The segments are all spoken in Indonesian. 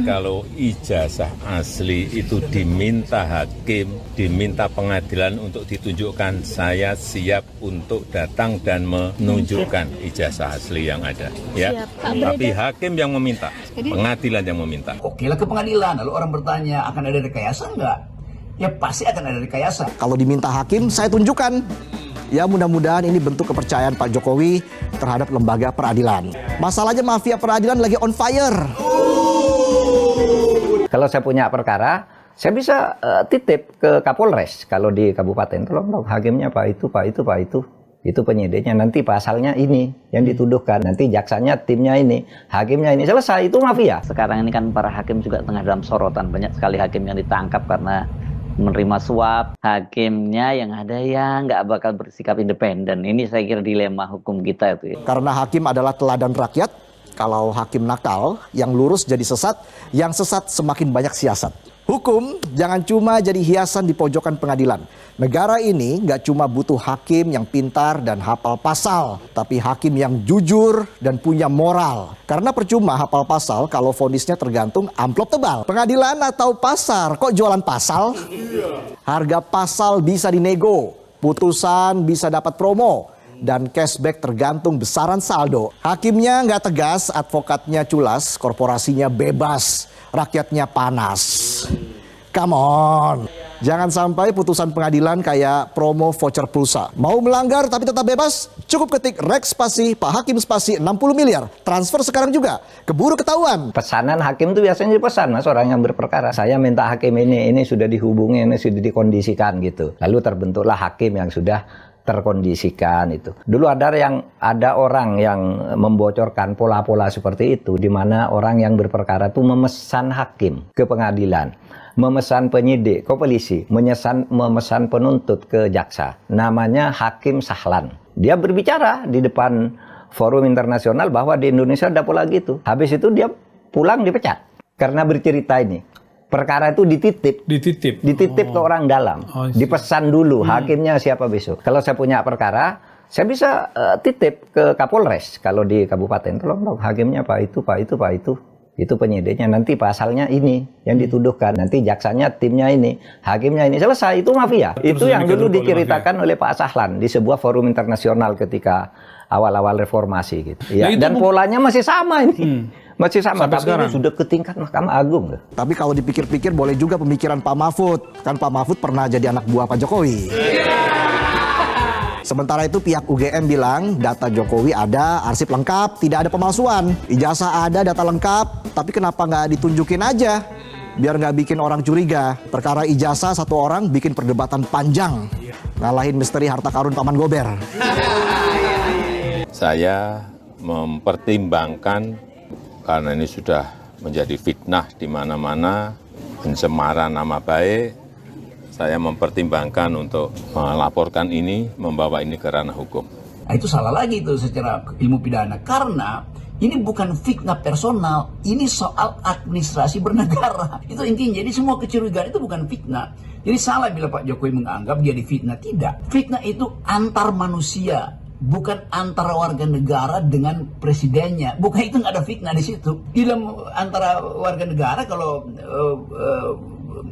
Kalau ijazah asli itu diminta hakim, diminta pengadilan untuk ditunjukkan, saya siap untuk datang dan menunjukkan ijazah asli yang ada. Ya, tapi hakim yang meminta, pengadilan yang meminta. Oke lah ke pengadilan, lalu orang bertanya akan ada rekayasa enggak? Ya pasti akan ada rekayasa. Kalau diminta hakim, saya tunjukkan. Ya mudah-mudahan ini bentuk kepercayaan Pak Jokowi terhadap lembaga peradilan. Masalahnya mafia peradilan lagi on fire. Kalau saya punya perkara, saya bisa titip ke Kapolres. Kalau di kabupaten, tolong hakimnya Pak itu, Pak itu, Pak itu. Itu penyidiknya, nanti pasalnya ini yang dituduhkan, nanti jaksanya timnya ini, hakimnya ini, selesai, itu mafia. Sekarang ini kan para hakim juga tengah dalam sorotan, banyak sekali hakim yang ditangkap karena menerima suap, hakimnya yang ada yang nggak bakal bersikap independen. Ini saya kira dilema hukum kita itu. Karena hakim adalah teladan rakyat, kalau hakim nakal, yang lurus jadi sesat, yang sesat semakin banyak siasat. Hukum jangan cuma jadi hiasan di pojokan pengadilan. Negara ini nggak cuma butuh hakim yang pintar dan hafal pasal, tapi hakim yang jujur dan punya moral. Karena percuma hafal pasal kalau vonisnya tergantung amplop tebal. Pengadilan atau pasar, kok jualan pasal? Harga pasal bisa dinego, putusan bisa dapat promo, dan cashback tergantung besaran saldo. Hakimnya nggak tegas, advokatnya culas, korporasinya bebas, rakyatnya panas. Come on. Jangan sampai putusan pengadilan kayak promo voucher pulsa. Mau melanggar tapi tetap bebas? Cukup ketik rek spasi Pak Hakim spasi 60 miliar. Transfer sekarang juga. Keburu ketahuan. Pesanan hakim itu biasanya dipesan, Mas, orang yang berperkara. Saya minta hakim ini sudah dihubungi, ini sudah dikondisikan gitu. Lalu terbentuklah hakim yang sudah terkondisikan itu. Dulu ada orang yang membocorkan pola-pola seperti itu, di mana orang yang berperkara itu memesan hakim ke pengadilan, memesan penyidik ke polisi, memesan penuntut ke jaksa. Namanya Hakim Sahlan. Dia berbicara di depan forum internasional bahwa di Indonesia ada pola gitu. Habis itu dia pulang dipecat karena bercerita ini. Perkara itu dititip ke orang dalam, dipesan dulu hakimnya siapa besok. Kalau saya punya perkara, saya bisa titip ke Kapolres. Kalau di kabupaten, tolong hakimnya Pak itu, Pak itu, Pak itu. Itu penyidiknya, nanti pasalnya ini yang dituduhkan, nanti jaksanya timnya ini, hakimnya ini, selesai, itu mafia. Itu yang dulu diceritakan oleh Pak Sahlan di sebuah forum internasional ketika awal-awal reformasi gitu. Ya, dan polanya masih sama ini. Masih sama, tapi ini sudah ke tingkat Mahkamah Agung. Tapi kalau dipikir-pikir boleh juga pemikiran Pak Mahfud. Kan Pak Mahfud pernah jadi anak buah Pak Jokowi. Sementara itu pihak UGM bilang data Jokowi ada, arsip lengkap, tidak ada pemalsuan. Ijazah ada, data lengkap, tapi kenapa nggak ditunjukin aja? Biar nggak bikin orang curiga. Perkara ijazah satu orang bikin perdebatan panjang. Ngalahin misteri harta karun Paman Gober. Saya mempertimbangkan, karena ini sudah menjadi fitnah di mana-mana, pencemaran nama baik, saya mempertimbangkan untuk melaporkan ini, membawa ini ke ranah hukum. Nah, itu salah lagi itu secara ilmu pidana, karena ini bukan fitnah personal, ini soal administrasi bernegara. Itu intinya. Jadi semua kecurigaan itu bukan fitnah. Jadi salah bila Pak Jokowi menganggap dia difitnah. Tidak. Fitnah itu antar manusia, bukan antara warga negara dengan presidennya. Bukan, itu nggak ada fitnah di situ. Di dalam antara warga negara kalau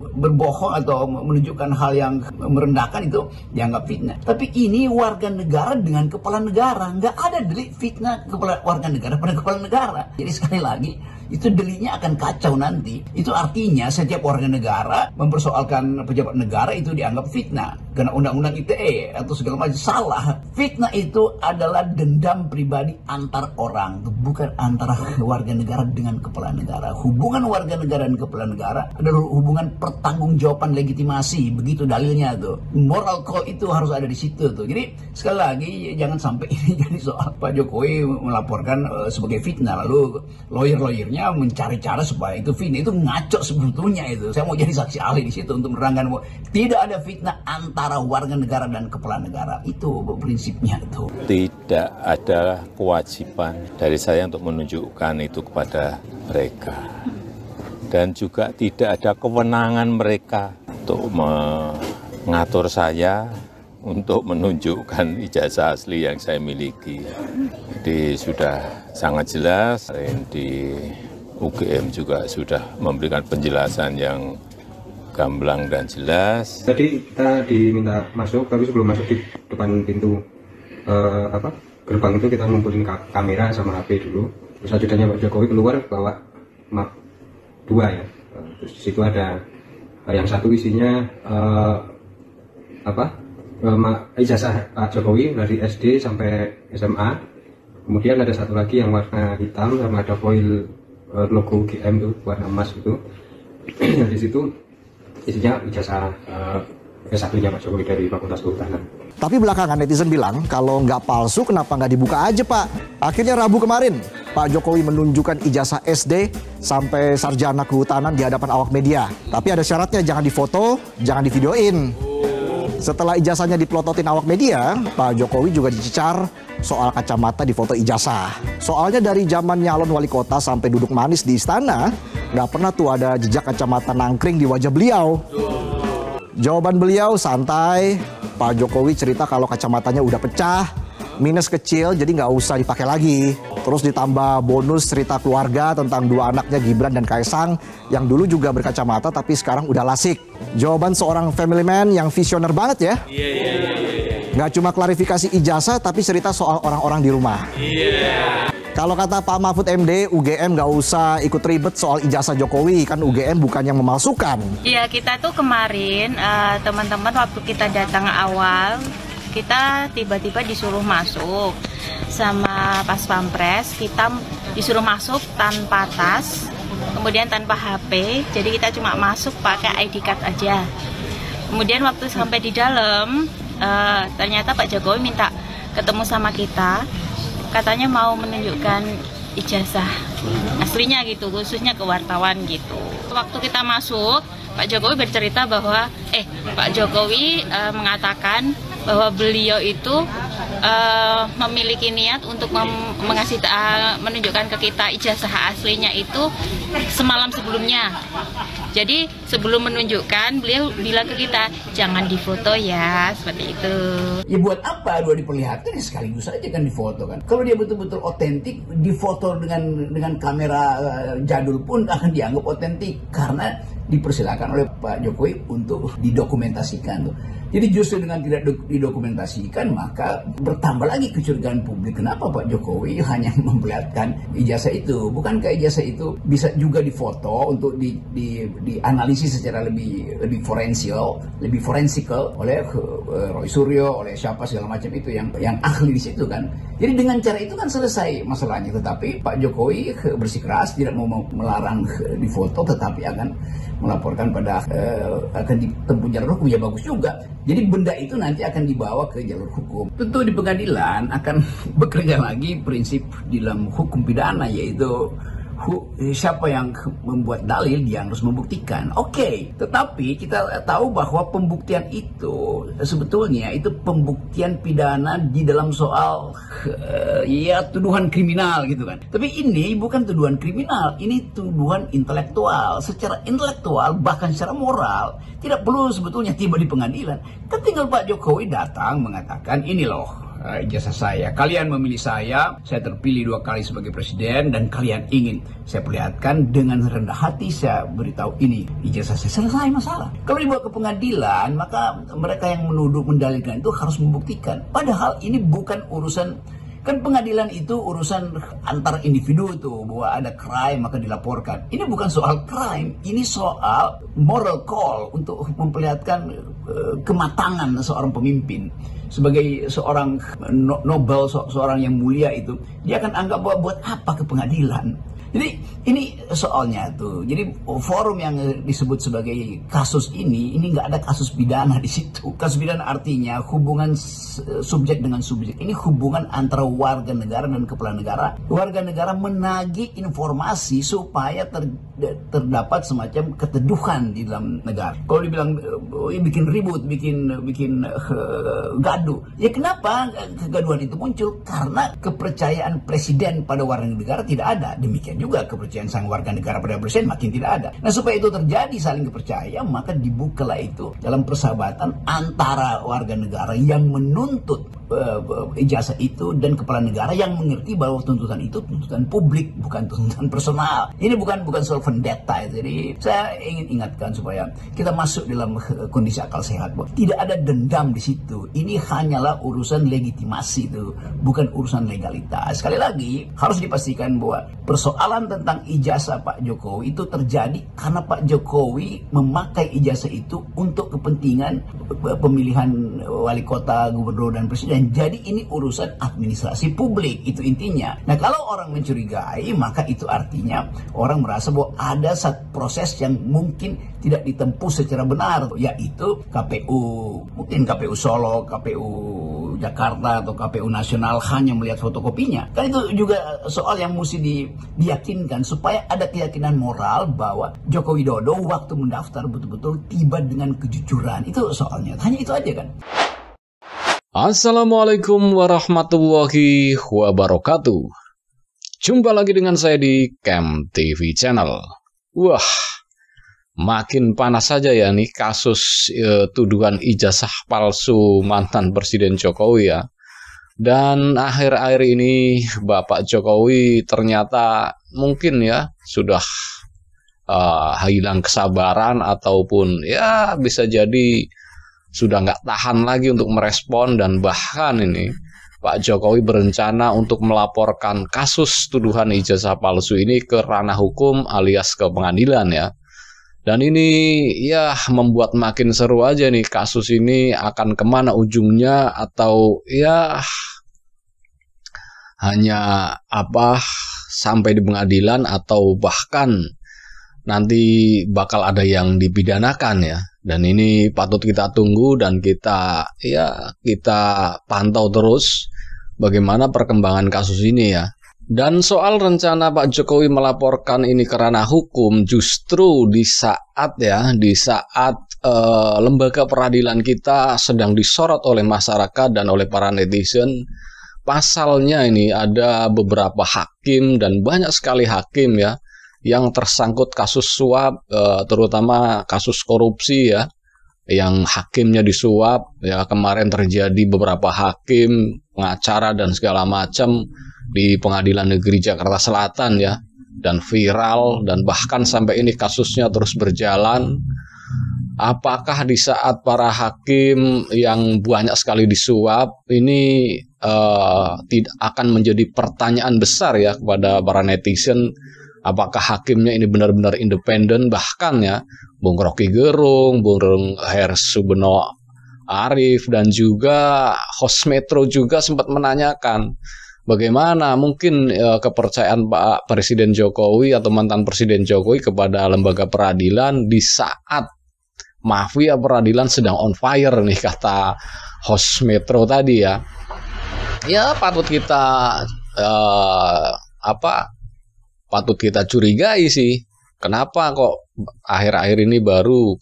berbohong atau menunjukkan hal yang merendahkan itu dianggap fitnah. Tapi ini warga negara dengan kepala negara. Nggak ada delik fitnah warga negara pada kepala negara. Jadi sekali lagi, itu deliknya akan kacau nanti. Itu artinya setiap warga negara mempersoalkan pejabat negara itu dianggap fitnah. Karena undang-undang ITE atau segala macam salah. Fitnah itu adalah dendam pribadi antar orang, bukan antara warga negara dengan kepala negara. Hubungan warga negara dan kepala negara adalah hubungan pertanggungjawaban legitimasi. Begitu dalilnya tuh. Moral call itu harus ada di situ tuh. Jadi sekali lagi jangan sampai ini jadi soal Pak Jokowi melaporkan sebagai fitnah, lalu lawyer-lawyernya mencari cara supaya itu fitnah. Itu ngaco sebetulnya itu. Saya mau jadi saksi ahli di situ untuk menerangkan bahwa tidak ada fitnah antara warga negara dan kepala negara. Itu prinsipnya itu. Tidak ada kewajiban dari saya untuk menunjukkan itu kepada mereka. Dan juga tidak ada kewenangan mereka untuk mengatur saya untuk menunjukkan ijazah asli yang saya miliki. Jadi sudah sangat jelas di UGM juga sudah memberikan penjelasan yang gamblang dan jelas. Tadi kita diminta masuk, tapi sebelum masuk di depan pintu gerbang itu kita ngumpulin kamera sama HP dulu. Terus ajudannya Pak Jokowi keluar bawa map 2 ya. Terus di situ ada yang satu isinya ijazah Pak Jokowi dari SD sampai SMA. Kemudian ada satu lagi yang warna hitam sama ada foil logo UGM itu warna emas itu. Di situ isinya ijazah S1-nya Pak Jokowi dari Fakultas Kehutanan. Tapi belakangan netizen bilang kalau nggak palsu kenapa nggak dibuka aja Pak. Akhirnya Rabu kemarin Pak Jokowi menunjukkan ijazah SD sampai sarjana kehutanan di hadapan awak media. Tapi ada syaratnya, jangan difoto, jangan divideoin. Setelah ijazahnya dipelototin awak media, Pak Jokowi juga dicecar soal kacamata di foto ijazah. Soalnya dari zaman nyalon wali kota sampai duduk manis di istana, nggak pernah tuh ada jejak kacamata nangkring di wajah beliau. Jawaban beliau santai. Pak Jokowi cerita kalau kacamatanya udah pecah, minus kecil, jadi nggak usah dipakai lagi. Terus ditambah bonus cerita keluarga tentang 2 anaknya Gibran dan Kaisang yang dulu juga berkacamata tapi sekarang udah lasik. Jawaban seorang family man yang visioner banget ya. Nggak cuma klarifikasi ijazah tapi cerita soal orang-orang di rumah. Kalau kata Pak Mahfud MD, UGM nggak usah ikut ribet soal ijazah Jokowi, kan UGM bukan yang memalsukan. Iya, kita tuh kemarin teman-teman waktu kita datang awal, kita tiba-tiba disuruh masuk sama Pas Pampres, kita disuruh masuk tanpa tas, kemudian tanpa HP, jadi kita cuma masuk pakai ID card aja. Kemudian waktu sampai di dalam, ternyata Pak Jokowi minta ketemu sama kita, katanya mau menunjukkan ijazah aslinya gitu, khususnya ke wartawan gitu. Waktu kita masuk, Pak Jokowi bercerita bahwa Pak Jokowi mengatakan bahwa beliau itu memiliki niat untuk menunjukkan ke kita ijazah aslinya itu semalam sebelumnya. Jadi sebelum menunjukkan, beliau bilang ke kita, jangan difoto ya, seperti itu. Ya buat apa dua diperlihatkan, ya sekaligus aja kan difoto kan. Kalau dia betul-betul otentik, difoto dengan kamera jadul pun akan dianggap otentik karena dipersilakan oleh Pak Jokowi untuk didokumentasikan tuh. Jadi justru dengan tidak didokumentasikan maka bertambah lagi kecurigaan publik. Kenapa Pak Jokowi hanya memperlihatkan ijazah itu? Bukankah ijazah itu bisa juga difoto untuk dianalisis secara lebih forensikal oleh Roy Suryo, oleh siapa segala macam itu yang ahli di situ kan. Jadi dengan cara itu kan selesai masalahnya. Tetapi Pak Jokowi bersikeras tidak mau melarang difoto, tetapi akan melaporkan pada akan ditempuh jalur hukum. Ya bagus juga. Jadi benda itu nanti akan dibawa ke jalur hukum. Tentu di pengadilan akan bekerja lagi prinsip di dalam hukum pidana, yaitu siapa yang membuat dalil dia harus membuktikan. Oke, tetapi kita tahu bahwa pembuktian itu sebetulnya itu pembuktian pidana di dalam soal tuduhan kriminal gitu kan. Tapi ini bukan tuduhan kriminal, ini tuduhan intelektual. Secara intelektual bahkan secara moral tidak perlu sebetulnya tiba di pengadilan. Kan tinggal Pak Jokowi datang mengatakan, ini loh ijazah saya, kalian memilih saya terpilih 2 kali sebagai presiden dan kalian ingin saya perlihatkan dengan rendah hati, saya beritahu ini ijazah saya, selesai masalah. Kalau dibawa ke pengadilan maka mereka yang menuduh mendalilkan itu harus membuktikan, padahal ini bukan urusan. Kan pengadilan itu urusan antar individu tuh, bahwa ada crime maka dilaporkan. Ini bukan soal crime, ini soal moral call untuk memperlihatkan kematangan seorang pemimpin. Sebagai seorang nobel, seorang yang mulia itu, dia akan anggap bahwa buat apa ke pengadilan. Jadi ini soalnya tuh. Jadi forum yang disebut sebagai kasus ini nggak ada kasus pidana di situ. Kasus pidana artinya hubungan subjek dengan subjek. Ini hubungan antara warga negara dan kepala negara. Warga negara menagih informasi supaya terdapat semacam keteduhan di dalam negara. Kalau dibilang bikin ribut, bikin gaduh, ya kenapa kegaduhan itu muncul? Karena kepercayaan presiden pada warga negara tidak ada. Demikian juga kepercayaan sang warga negara pada presiden makin tidak ada. Nah, supaya itu terjadi saling kepercayaan, maka dibukalah itu dalam persahabatan antara warga negara yang menuntut ijazah itu dan kepala negara yang mengerti bahwa tuntutan itu tuntutan publik, bukan tuntutan personal. Ini bukan soal vendetta. Jadi saya ingin ingatkan supaya kita masuk dalam kondisi akal sehat. Tidak ada dendam di situ. Ini hanyalah urusan legitimasi itu, bukan urusan legalitas. Sekali lagi harus dipastikan bahwa persoalan tentang ijazah Pak Jokowi itu terjadi karena Pak Jokowi memakai ijazah itu untuk kepentingan pemilihan wali kota, gubernur, dan presiden. Jadi ini urusan administrasi publik, itu intinya. Nah, kalau orang mencurigai, maka itu artinya orang merasa bahwa ada satu proses yang mungkin tidak ditempuh secara benar, yaitu KPU, mungkin KPU Solo, KPU Jakarta, atau KPU Nasional hanya melihat fotokopinya. Kan itu juga soal yang mesti diyakinkan supaya ada keyakinan moral bahwa Joko Widodo waktu mendaftar betul-betul tiba dengan kejujuran. Itu soalnya, hanya itu aja kan. Assalamualaikum warahmatullahi wabarakatuh. Jumpa lagi dengan saya di Camp TV Channel. Wah, makin panas saja ya nih kasus tuduhan ijazah palsu mantan Presiden Jokowi ya. Dan akhir-akhir ini Bapak Jokowi ternyata mungkin ya sudah hilang kesabaran ataupun ya bisa jadi sudah nggak tahan lagi untuk merespon, dan bahkan ini Pak Jokowi berencana untuk melaporkan kasus tuduhan ijazah palsu ini ke ranah hukum alias ke pengadilan ya. Dan ini ya membuat makin seru aja nih kasus ini akan kemana ujungnya, atau ya hanya sampai di pengadilan atau bahkan nanti bakal ada yang dipidanakan ya. Dan ini patut kita tunggu dan kita pantau terus bagaimana perkembangan kasus ini ya. Dan soal rencana Pak Jokowi melaporkan ini ke ranah hukum, justru di saat lembaga peradilan kita sedang disorot oleh masyarakat dan oleh para netizen. Pasalnya ini ada beberapa hakim dan banyak sekali hakim ya yang tersangkut kasus suap, terutama kasus korupsi ya, yang hakimnya disuap ya. Kemarin terjadi beberapa hakim, pengacara dan segala macam di Pengadilan Negeri Jakarta Selatan ya, dan viral, dan bahkan sampai ini kasusnya terus berjalan. Apakah di saat para hakim yang banyak sekali disuap ini tidak akan menjadi pertanyaan besar ya kepada para netizen? Apakah hakimnya ini benar-benar independen? Bahkan ya Bung Rocky Gerung, Bung Hersubeno Arif, dan juga host Metro juga sempat menanyakan bagaimana mungkin kepercayaan Pak Presiden Jokowi atau mantan Presiden Jokowi kepada lembaga peradilan di saat mafia peradilan sedang on fire nih, kata host Metro tadi ya. Ya patut kita patut kita curigai sih. Kenapa kok akhir-akhir ini baru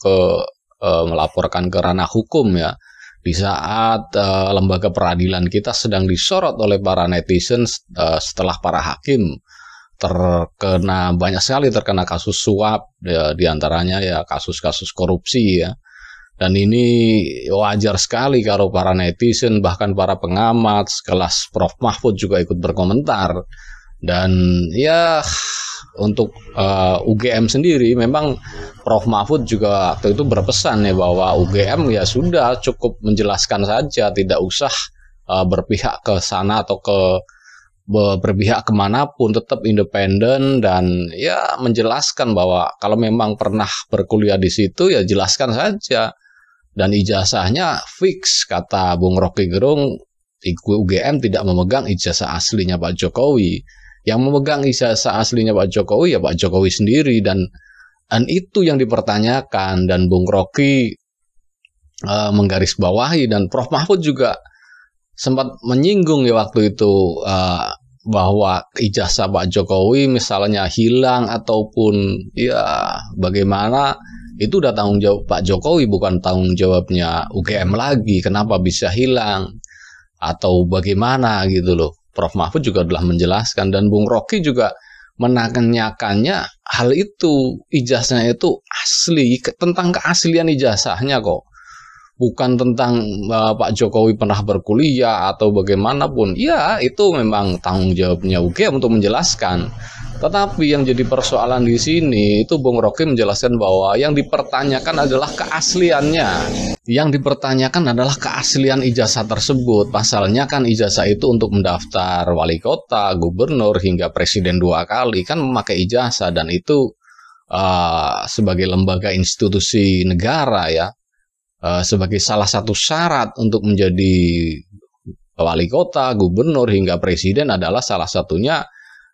melaporkan ke ranah hukum ya, di saat lembaga peradilan kita sedang disorot oleh para netizen setelah para hakim banyak sekali terkena kasus suap ya, diantaranya ya kasus-kasus korupsi ya. Dan ini wajar sekali kalau para netizen, bahkan para pengamat sekelas Prof Mahfud juga ikut berkomentar. Dan ya untuk UGM sendiri memang Prof Mahfud juga waktu itu berpesan ya bahwa UGM ya sudah cukup menjelaskan saja, tidak usah berpihak ke sana atau berpihak kemanapun, tetap independen, dan ya menjelaskan bahwa kalau memang pernah berkuliah di situ ya jelaskan saja, dan ijazahnya fix, kata Bung Rocky Gerung. UGM tidak memegang ijazah aslinya Pak Jokowi. Yang memegang ijazah aslinya Pak Jokowi ya Pak Jokowi sendiri, dan itu yang dipertanyakan. Dan Bung Rocky menggarisbawahi, dan Prof Mahfud juga sempat menyinggung ya waktu itu bahwa ijazah Pak Jokowi misalnya hilang ataupun ya bagaimana, itu udah tanggung jawab Pak Jokowi, bukan tanggung jawabnya UGM lagi. Kenapa bisa hilang atau bagaimana gitu loh. Prof Mahfud juga telah menjelaskan, dan Bung Rocky juga menanyakannya hal itu, ijazahnya itu asli, tentang keaslian ijazahnya kok. bukan tentang Pak Jokowi pernah berkuliah atau bagaimanapun. Ya, itu memang tanggung jawabnya UGM untuk menjelaskan. Tetapi yang jadi persoalan di sini itu Bung Rocky menjelaskan bahwa yang dipertanyakan adalah keasliannya. Yang dipertanyakan adalah keaslian ijazah tersebut. Pasalnya kan ijazah itu untuk mendaftar wali kota, gubernur, hingga presiden 2 kali kan memakai ijazah, dan itu sebagai lembaga institusi negara ya, sebagai salah satu syarat untuk menjadi wali kota, gubernur, hingga presiden adalah salah satunya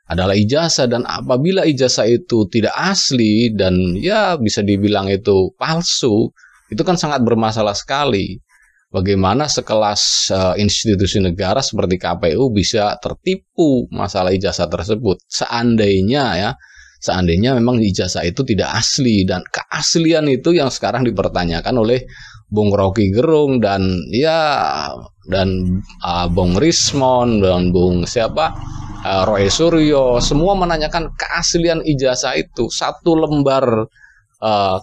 adalah ijazah. Dan apabila ijazah itu tidak asli dan ya bisa dibilang itu palsu, itu kan sangat bermasalah sekali. Bagaimana sekelas institusi negara seperti KPU bisa tertipu masalah ijazah tersebut seandainya memang ijazah itu tidak asli. Dan keaslian itu yang sekarang dipertanyakan oleh Bung Rocky Gerung dan Bung Rismon dan Bung Roy Suryo, semua menanyakan keaslian ijazah itu. Satu lembar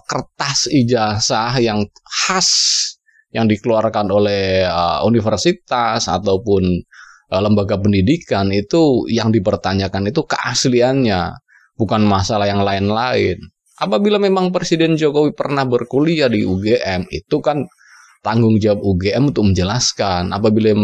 kertas ijazah yang khas yang dikeluarkan oleh universitas ataupun lembaga pendidikan, itu yang dipertanyakan itu keasliannya, bukan masalah yang lain-lain. Apabila memang Presiden Jokowi pernah berkuliah di UGM, itu kan tanggung jawab UGM untuk menjelaskan. Apabila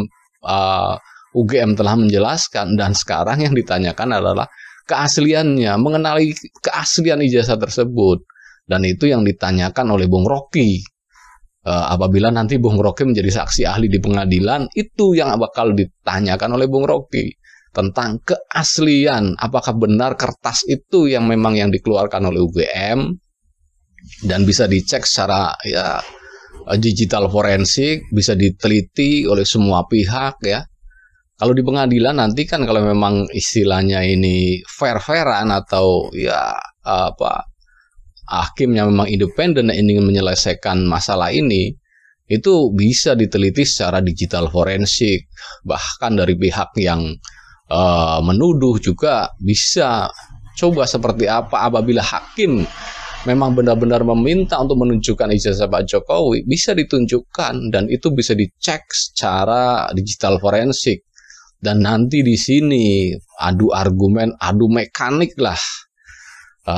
UGM telah menjelaskan, dan sekarang yang ditanyakan adalah keasliannya, mengenali keaslian ijazah tersebut. Dan itu yang ditanyakan oleh Bung Rocky. Apabila nanti Bung Rocky menjadi saksi ahli di pengadilan, itu yang bakal ditanyakan oleh Bung Rocky. Tentang keaslian, apakah benar kertas itu yang memang yang dikeluarkan oleh UGM, dan bisa dicek secara digital forensik, bisa diteliti oleh semua pihak ya. Kalau di pengadilan nanti kan kalau memang istilahnya ini fair-fairan atau hakim yang memang independen dan ingin menyelesaikan masalah ini, itu bisa diteliti secara digital forensik. Bahkan dari pihak yang menuduh juga bisa coba seperti apa apabila hakim memang benar-benar meminta untuk menunjukkan ijazah Pak Jokowi, bisa ditunjukkan dan itu bisa dicek secara digital forensik. Dan nanti di sini adu argumen, adu mekanik lah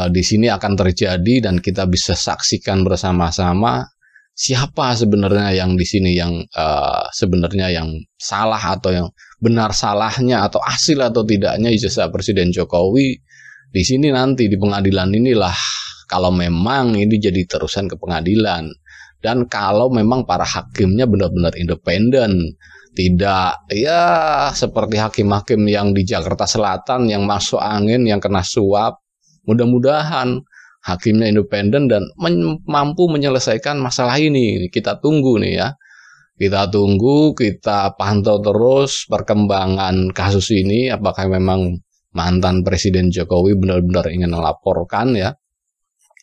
di sini akan terjadi, dan kita bisa saksikan bersama-sama siapa sebenarnya yang di sini yang sebenarnya yang salah atau yang benar salahnya, atau hasil atau tidaknya ijazah Presiden Jokowi. Di sini nanti di pengadilan inilah kalau memang ini jadi terusan ke pengadilan, dan kalau memang para hakimnya benar-benar independen, tidak seperti hakim-hakim yang di Jakarta Selatan yang masuk angin, yang kena suap. Mudah-mudahan hakimnya independen dan mampu menyelesaikan masalah ini. Kita tunggu nih ya. Kita tunggu, kita pantau terus perkembangan kasus ini. Apakah memang mantan Presiden Jokowi benar-benar ingin melaporkan ya.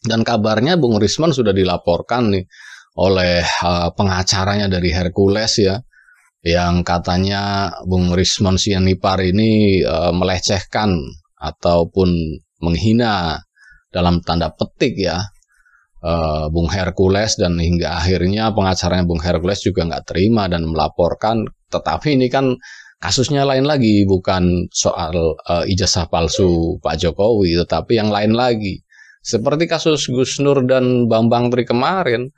Dan kabarnya Bung Rismon sudah dilaporkan nih oleh pengacaranya dari Hercules ya. Yang katanya Bung Rismon Sianipar ini melecehkan ataupun menghina dalam tanda petik ya Bung Hercules, dan hingga akhirnya pengacaranya Bung Hercules juga nggak terima dan melaporkan. Tetapi ini kan kasusnya lain lagi, bukan soal ijazah palsu Pak Jokowi, tetapi yang lain lagi. Seperti kasus Gus Nur dan Bambang Tri kemarin,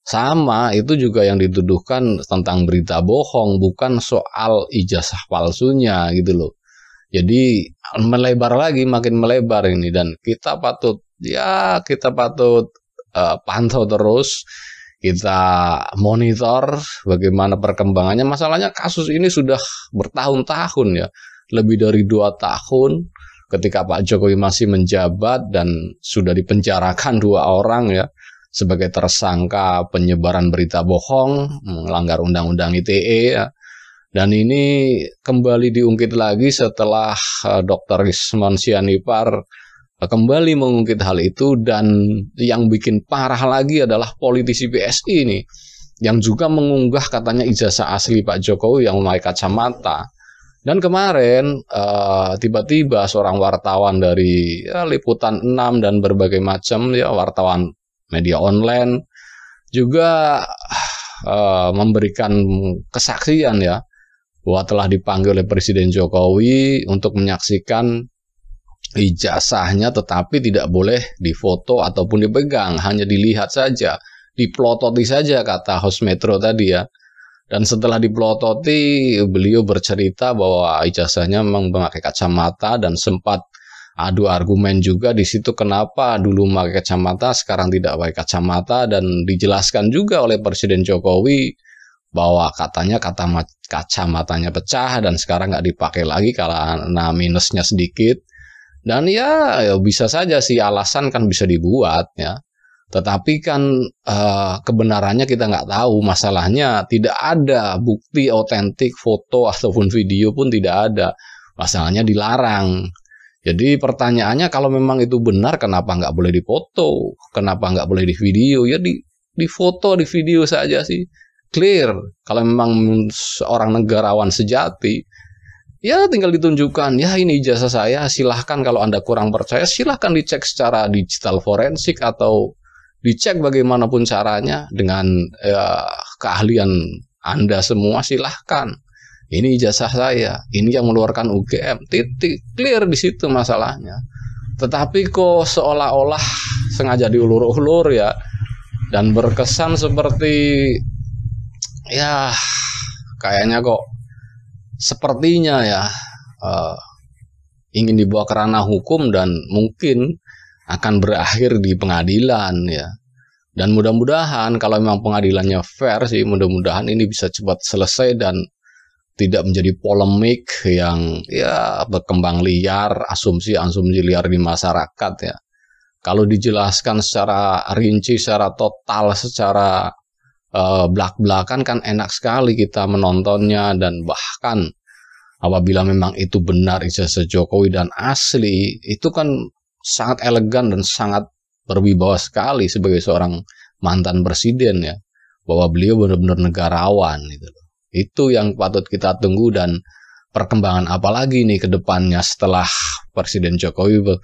sama, itu juga yang dituduhkan tentang berita bohong, bukan soal ijazah palsunya gitu loh. Jadi melebar lagi, makin melebar ini, dan kita patut pantau terus, kita monitor bagaimana perkembangannya. Masalahnya kasus ini sudah bertahun-tahun ya, lebih dari 2 tahun ketika Pak Jokowi masih menjabat, dan sudah dipenjarakan 2 orang ya sebagai tersangka penyebaran berita bohong, melanggar undang-undang ITE ya. Dan ini kembali diungkit lagi setelah Dr. Rismon Sianipar kembali mengungkit hal itu. Dan yang bikin parah lagi adalah politisi PSI ini yang juga mengunggah katanya ijazah asli Pak Jokowi yang memakai kacamata. Dan kemarin tiba-tiba seorang wartawan dari Liputan 6 dan berbagai macam ya wartawan media online juga memberikan kesaksian ya, bahwa telah dipanggil oleh Presiden Jokowi untuk menyaksikan ijazahnya, tetapi tidak boleh difoto ataupun dipegang, hanya dilihat saja, dipelototi saja kata host Metro tadi ya. Dan setelah dipelototi, beliau bercerita bahwa ijazahnya memang memakai kacamata dan sempat adu argumen juga di situ kenapa dulu memakai kacamata, sekarang tidak pakai kacamata, dan dijelaskan juga oleh Presiden Jokowi bahwa katanya kacamatanya pecah dan sekarang nggak dipakai lagi karena minusnya sedikit. Dan ya bisa saja sih, alasan kan bisa dibuat ya. Tetapi kan kebenarannya kita nggak tahu. Masalahnya tidak ada bukti otentik, foto ataupun video pun tidak ada. Masalahnya dilarang. Jadi pertanyaannya, kalau memang itu benar, kenapa nggak boleh dipoto? Kenapa nggak boleh di video? Ya di foto, di video saja sih. Clear. Kalau memang seorang negarawan sejati, ya tinggal ditunjukkan, ya ini ijazah saya, silahkan kalau Anda kurang percaya, silahkan dicek secara digital forensik atau dicek bagaimanapun caranya dengan keahlian Anda semua, silahkan. Ini ijazah saya, ini yang mengeluarkan UGM, titik, clear di situ masalahnya. Tetapi kok seolah-olah sengaja diulur-ulur ya, dan berkesan seperti ya kayaknya kok sepertinya ya ingin dibawa ke ranah hukum dan mungkin akan berakhir di pengadilan ya. Dan mudah-mudahan kalau memang pengadilannya fair sih, mudah-mudahan ini bisa cepat selesai dan tidak menjadi polemik yang ya berkembang liar, asumsi-asumsi liar di masyarakat ya. Kalau dijelaskan secara rinci, secara total, secara belak-belakan kan enak sekali kita menontonnya, dan bahkan apabila memang itu benar ijazah Jokowi dan asli, itu kan sangat elegan dan sangat berwibawa sekali sebagai seorang mantan presiden ya, bahwa beliau benar-benar negarawan gitu. Itu yang patut kita tunggu, dan perkembangan apalagi nih ke depannya setelah Presiden Jokowi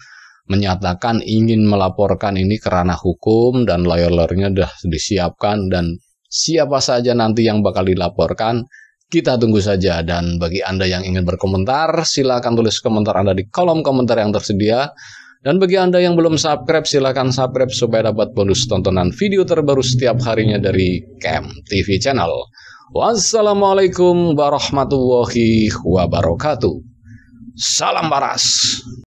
menyatakan ingin melaporkan ini ke ranah hukum dan lawyer-lawyernya sudah disiapkan, dan siapa saja nanti yang bakal dilaporkan, kita tunggu saja. Dan bagi Anda yang ingin berkomentar, silakan tulis komentar Anda di kolom komentar yang tersedia. Dan bagi Anda yang belum subscribe, silakan subscribe supaya dapat bonus tontonan video terbaru setiap harinya dari Camp TV Channel. Wassalamualaikum warahmatullahi wabarakatuh. Salam waras.